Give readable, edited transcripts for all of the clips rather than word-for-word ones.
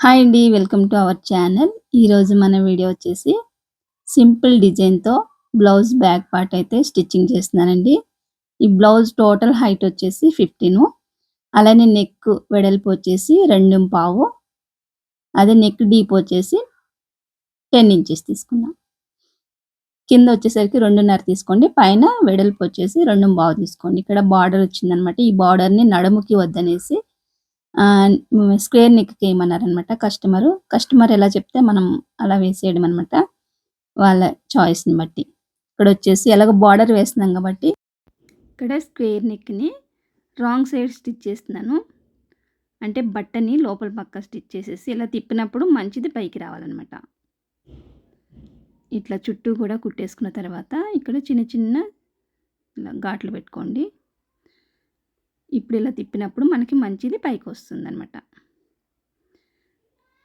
Hi అండి. Welcome to our channel. ఈరోజు మన వీడియో వచ్చేసి సింపుల్ డిజైన్‌తో బ్లౌజ్ బ్యాక్ పార్ట్ అయితే స్టిచ్చింగ్ చేస్తున్నానండి. ఈ బ్లౌజ్ టోటల్ హైట్ వచ్చేసి 15. అలానే నెక్ వెడల్పు వచ్చేసి 2.5. అదే నెక్ డీప్ వచ్చేసి 10 ఇంచెస్ తీసుకున్నా. కింద వచ్చేసరికి 2.5 తీసుకోండి. పైన వెడల్పు వచ్చేసి 2.5 తీసుకోండి. ఇక్కడ బార్డర్ వచ్చిందనమాట. ఈ బార్డర్‌ని నడుముకి వద్దనేసి స్క్వేర్ నెక్‌కి ఏయమన్నారనమాట కస్టమరు. కస్టమర్ ఎలా చెప్తే మనం అలా వేసేయడం అనమాట. వాళ్ళ చాయిస్‌ని బట్టి. ఇక్కడొచ్చేసి ఎలాగో బార్డర్ వేస్తున్నాం కాబట్టి, ఇక్కడ స్క్వేర్ నెక్‌ని రాంగ్ సైడ్ స్టిచ్ చేస్తున్నాను. అంటే బట్టని లోపల పక్క స్టిచ్ చేసేసి ఇలా తిప్పినప్పుడు మంచిది పైకి రావాలనమాట. ఇట్లా చుట్టూ కూడా కుట్టేసుకున్న తర్వాత ఇక్కడ చిన్న చిన్న ఇలా ఘాట్లు పెట్టుకోండి. ఇప్పుడు ఇలా తిప్పినప్పుడు మనకి మంచిది పైకొస్తుందనమాట.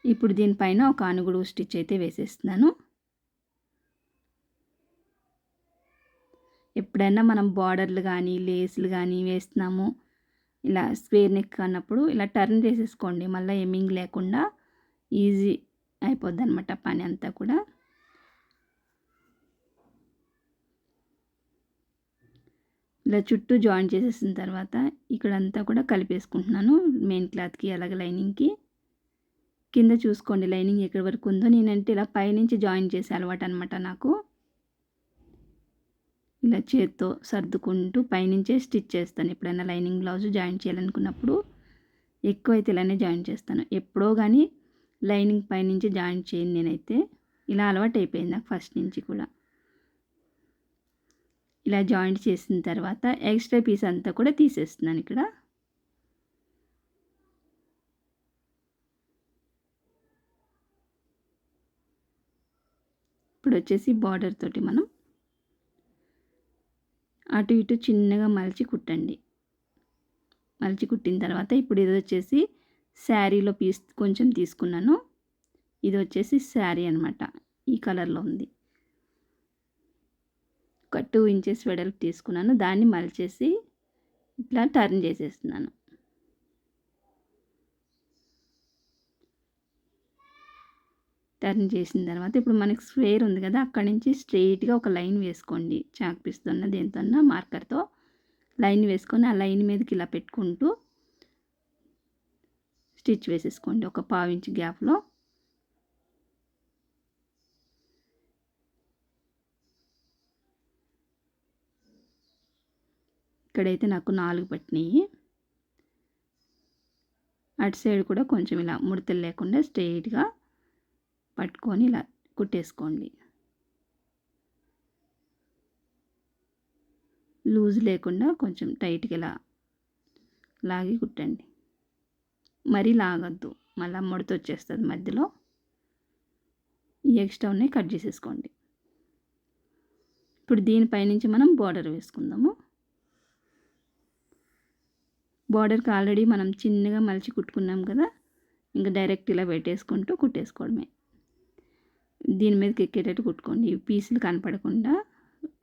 ఇప్పుడు దీనిపైన ఒక అనుగుడు స్టిచ్ అయితే వేసేస్తున్నాను. ఎప్పుడైనా మనం బార్డర్లు కానీ లేస్లు కానీ వేస్తున్నాము ఇలా స్క్వేర్ నెక్ అన్నప్పుడు ఇలా టర్న్ చేసేసుకోండి. మళ్ళీ ఎమ్మింగ్ లేకుండా ఈజీ అయిపోద్ది అనమాట పని అంతా కూడా. ఇలా చుట్టూ జాయిన్ చేసేసిన తర్వాత ఇక్కడంతా కూడా కలిపేసుకుంటున్నాను. మెయిన్ క్లాత్కి అలాగే లైనింగ్కి. కింద చూసుకోండి లైనింగ్ ఎక్కడి వరకు ఉందో. నేనంటే ఇలా పైనుంచి జాయిన్ చేసే అలవాటు అనమాట నాకు. ఇలా చేత్తో సర్దుకుంటూ పైనుంచే స్టిచ్ చేస్తాను. ఎప్పుడైనా లైనింగ్ బ్లౌజ్ జాయిన్ చేయాలనుకున్నప్పుడు ఎక్కువైతే ఇలానే జాయిన్ చేస్తాను. ఎప్పుడో కానీ లైనింగ్ పైనుంచి జాయిన్ చేయను నేనైతే. ఇలా అలవాటు అయిపోయింది నాకు ఫస్ట్ నుంచి కూడా. ఇలా జాయింట్ చేసిన తర్వాత ఎక్స్ట్రా పీస్ అంతా కూడా తీసేస్తున్నాను ఇక్కడ. ఇప్పుడు వచ్చేసి బార్డర్ తోటి మనం అటు ఇటు చిన్నగా మలిచి కుట్టండి. మలిచి కుట్టిన తర్వాత ఇప్పుడు ఇది వచ్చేసి శారీలో పీస్ కొంచెం తీసుకున్నాను. ఇది వచ్చేసి శారీ అనమాట. ఈ కలర్లో ఉంది. ఒక 2 ఇంచెస్ వెడల్పు తీసుకున్నాను. దాన్ని మలిచేసి ఇట్లా టర్న్ చేసేస్తున్నాను. టర్న్ చేసిన తర్వాత ఇప్పుడు మనకి స్క్వేర్ ఉంది కదా, అక్కడి నుంచి స్ట్రెయిట్గా ఒక లైన్ వేసుకోండి. చాక్ పీస్తోన్నా దేనితోన్నా మార్కర్తో లైన్ వేసుకొని ఆ లైన్ మీదకి ఇలా పెట్టుకుంటూ స్టిచ్ వేసేసుకోండి ఒక 1/2 ఇంచ్ గ్యాప్లో. ఇక్కడైతే నాకు 4 పట్టినాయి. అటు సైడ్ కూడా కొంచెం ఇలా ముడతలు లేకుండా స్ట్రెయిట్గా పట్టుకొని ఇలా కుట్టేసుకోండి. లూజ్ లేకుండా కొంచెం టైట్గా ఇలా లాగి కుట్టండి. మరీ లాగద్దు, మళ్ళీ ముడత వచ్చేస్తుంది మధ్యలో. ఈ ఎక్స్ట్రా ఉన్నాయి కట్ చేసేసుకోండి. ఇప్పుడు దీనిపైనుంచి మనం బార్డర్ వేసుకుందాము. బార్డర్కి ఆల్రెడీ మనం చిన్నగా మలిచి కుట్టుకున్నాం కదా, ఇంకా డైరెక్ట్ ఇలా పెట్టేసుకుంటూ కుట్టేసుకోవడమే. దీని మీదకి ఎక్కేటట్టు కుట్టుకోండి. ఈ పీసులు కనపడకుండా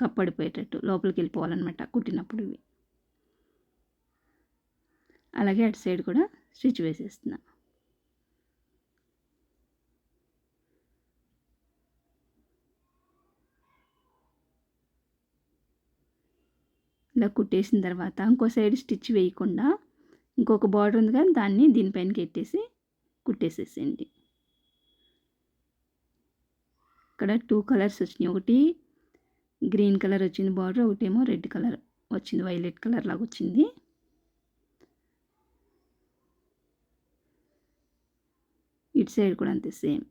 కప్పడిపోయేటట్టు లోపలికి వెళ్ళిపోవాలన్నమాట కుట్టినప్పుడు ఇవి. అలాగే అటు సైడ్ కూడా స్టిచ్ వేసేస్తున్నా. ఇలా కుట్టేసిన తర్వాత ఇంకో సైడ్ స్టిచ్ వేయకుండా ఇంకొక బార్డర్ ఉంది కదా, దాన్ని దీనిపైనకి ఎట్టేసి కుట్టేసేసేయండి. ఇక్కడ 2 కలర్స్ వచ్చినాయి. ఒకటి గ్రీన్ కలర్ వచ్చింది బార్డర్, ఒకటేమో రెడ్ కలర్ వచ్చింది, వైలెట్ కలర్ లాగా వచ్చింది. ఇటు సైడ్ కూడా అంతే సేమ్.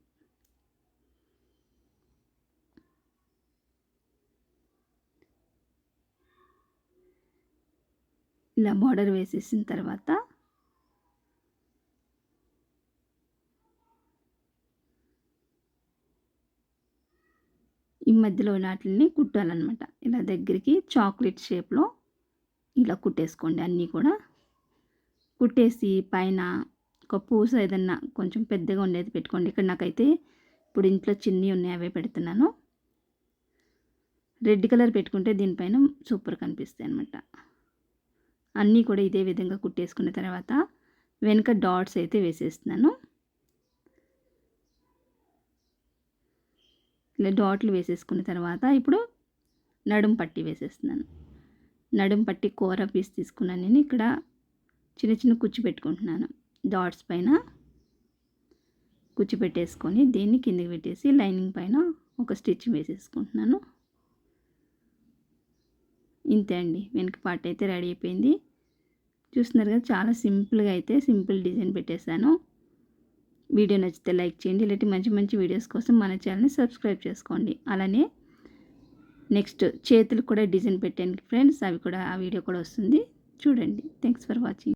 ఇలా బార్డర్ వేసేసిన తర్వాత ఈ మధ్యలో వాటిని కుట్టాలన్నమాట. ఇలా దగ్గరికి చాక్లెట్ షేప్లో ఇలా కుట్టేసుకోండి అన్నీ కూడా. కుట్టేసి పైన ఒక పూస ఏదన్నా కొంచెం పెద్దగా ఉండేది పెట్టుకోండి. ఇక్కడ నాకైతే ఇప్పుడు ఇంట్లో చిన్నవి ఉన్నాయి, అవే పెడుతున్నాను. రెడ్ కలర్ పెట్టుకుంటే దీనిపైన సూపర్ కనిపిస్తాయి అన్నమాట. అన్నీ కూడా ఇదే విధంగా కుట్టేసుకున్న తర్వాత వెనుక డాట్స్ అయితే వేసేస్తున్నాను. ఇలా డాట్లు వేసేసుకున్న తర్వాత ఇప్పుడు నడుం పట్టి వేసేస్తున్నాను. నడుం పట్టి కూర పీస్ తీసుకున్నాను. నేను ఇక్కడ చిన్న చిన్న కుచ్చు పెట్టుకుంటున్నాను. డాట్స్ పైన కుచ్చు పెట్టేసుకొని దీన్ని కిందికి పెట్టేసి లైనింగ్ పైన ఒక స్టిచ్ వేసేసుకుంటున్నాను. ఇంతే అండి, వెనక పార్ట్ అయితే రెడీ అయిపోయింది. చూస్తున్నారు కదా, చాలా సింపుల్గా అయితే సింపుల్ డిజైన్ పెట్టేశాను. వీడియో నచ్చితే లైక్ చేయండి. ఇలాంటి మంచి మంచి వీడియోస్ కోసం మన ఛానల్ని సబ్స్క్రైబ్ చేసుకోండి. అలానే నెక్స్ట్ చేతులకు కూడా డిజైన్ పెట్టాను ఫ్రెండ్స్, అవి కూడా ఆ వీడియో కూడా వస్తుంది చూడండి. Thanks for watching.